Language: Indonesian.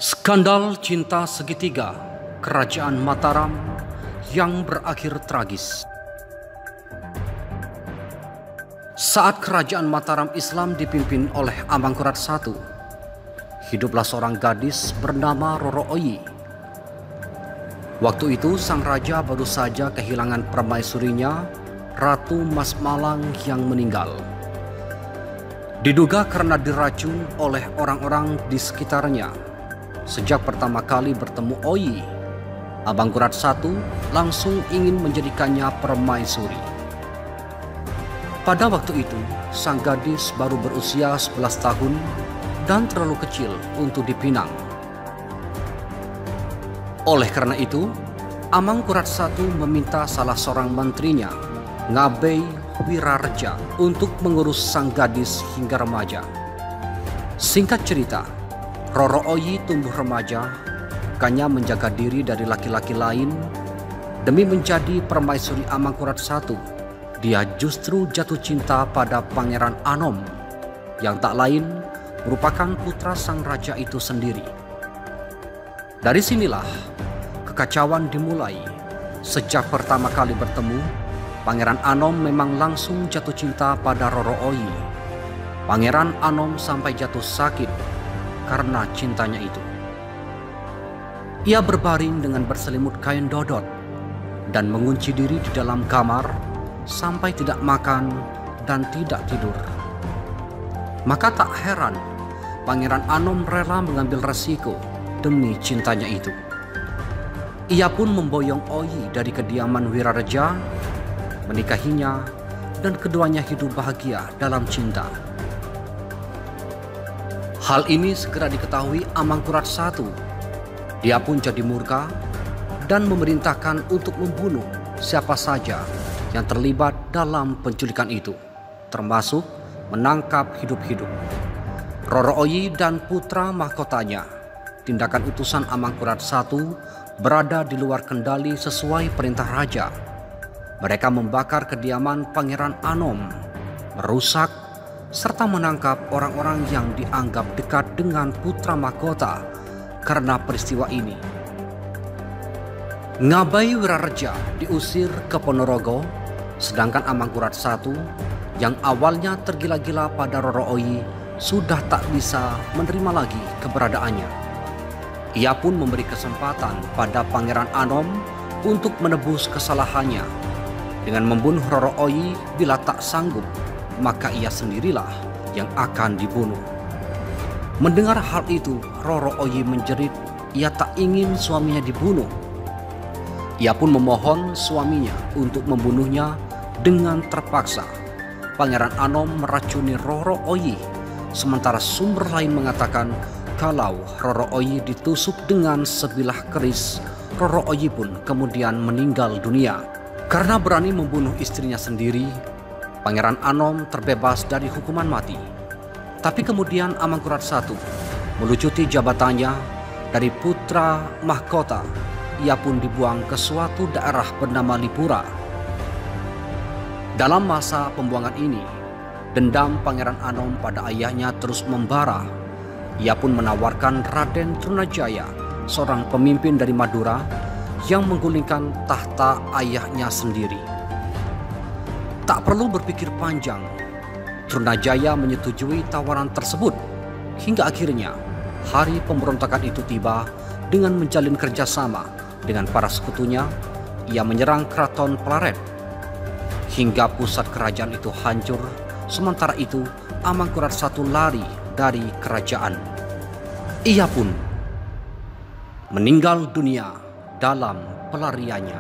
Skandal cinta segitiga Kerajaan Mataram yang berakhir tragis. Saat Kerajaan Mataram Islam dipimpin oleh Amangkurat I, hiduplah seorang gadis bernama Roro Oyi. Waktu itu sang raja baru saja kehilangan permaisurinya, Ratu Mas Malang yang meninggal. Diduga karena diracun oleh orang-orang di sekitarnya. Sejak pertama kali bertemu Oyi, Amangkurat I langsung ingin menjadikannya permaisuri. Pada waktu itu, sang gadis baru berusia 11 tahun dan terlalu kecil untuk dipinang. Oleh karena itu, Amangkurat I meminta salah seorang menterinya, Ngabei Wirareja, untuk mengurus sang gadis hingga remaja. Singkat cerita, Roro Oyi tumbuh remaja, bukannya menjaga diri dari laki-laki lain. Demi menjadi permaisuri Amangkurat I, dia justru jatuh cinta pada Pangeran Anom, yang tak lain merupakan putra sang raja itu sendiri. Dari sinilah kekacauan dimulai. Sejak pertama kali bertemu, Pangeran Anom memang langsung jatuh cinta pada Roro Oyi. Pangeran Anom sampai jatuh sakit karena cintanya itu. Ia berbaring dengan berselimut kain dodot dan mengunci diri di dalam kamar sampai tidak makan dan tidak tidur. Maka tak heran Pangeran Anom rela mengambil resiko demi cintanya itu. Ia pun memboyong Oyi dari kediaman Wirareja, menikahinya, dan keduanya hidup bahagia dalam cinta. Hal ini segera diketahui Amangkurat I. Dia pun jadi murka dan memerintahkan untuk membunuh siapa saja yang terlibat dalam penculikan itu, termasuk menangkap hidup-hidup Roro Oyi dan putra mahkotanya. Tindakan utusan Amangkurat I berada di luar kendali sesuai perintah raja. Mereka membakar kediaman Pangeran Anom, merusak serta menangkap orang-orang yang dianggap dekat dengan putra mahkota karena peristiwa ini. Ngabei Wirareja diusir ke Ponorogo, sedangkan Amangkurat I yang awalnya tergila-gila pada Roro Oyi sudah tak bisa menerima lagi keberadaannya. Ia pun memberi kesempatan pada Pangeran Anom untuk menebus kesalahannya dengan membunuh Roro Oyi. Bila tak sanggup, maka ia sendirilah yang akan dibunuh. Mendengar hal itu, Roro Oyi menjerit. Ia tak ingin suaminya dibunuh. Ia pun memohon suaminya untuk membunuhnya dengan terpaksa. Pangeran Anom meracuni Roro Oyi, sementara sumber lain mengatakan kalau Roro Oyi ditusuk dengan sebilah keris, Roro Oyi pun kemudian meninggal dunia. Karena berani membunuh istrinya sendiri, Pangeran Anom terbebas dari hukuman mati. Tapi kemudian Amangkurat I melucuti jabatannya dari putra mahkota. Ia pun dibuang ke suatu daerah bernama Lipura. Dalam masa pembuangan ini, dendam Pangeran Anom pada ayahnya terus membara. Ia pun menawarkan Raden Trunajaya, seorang pemimpin dari Madura, yang menggulingkan tahta ayahnya sendiri. Tak perlu berpikir panjang, Trunajaya menyetujui tawaran tersebut. Hingga akhirnya hari pemberontakan itu tiba. Dengan menjalin kerjasama dengan para sekutunya, ia menyerang keraton Plaret hingga pusat kerajaan itu hancur. Sementara itu Amangkurat I lari dari kerajaan. Ia pun meninggal dunia dalam pelariannya.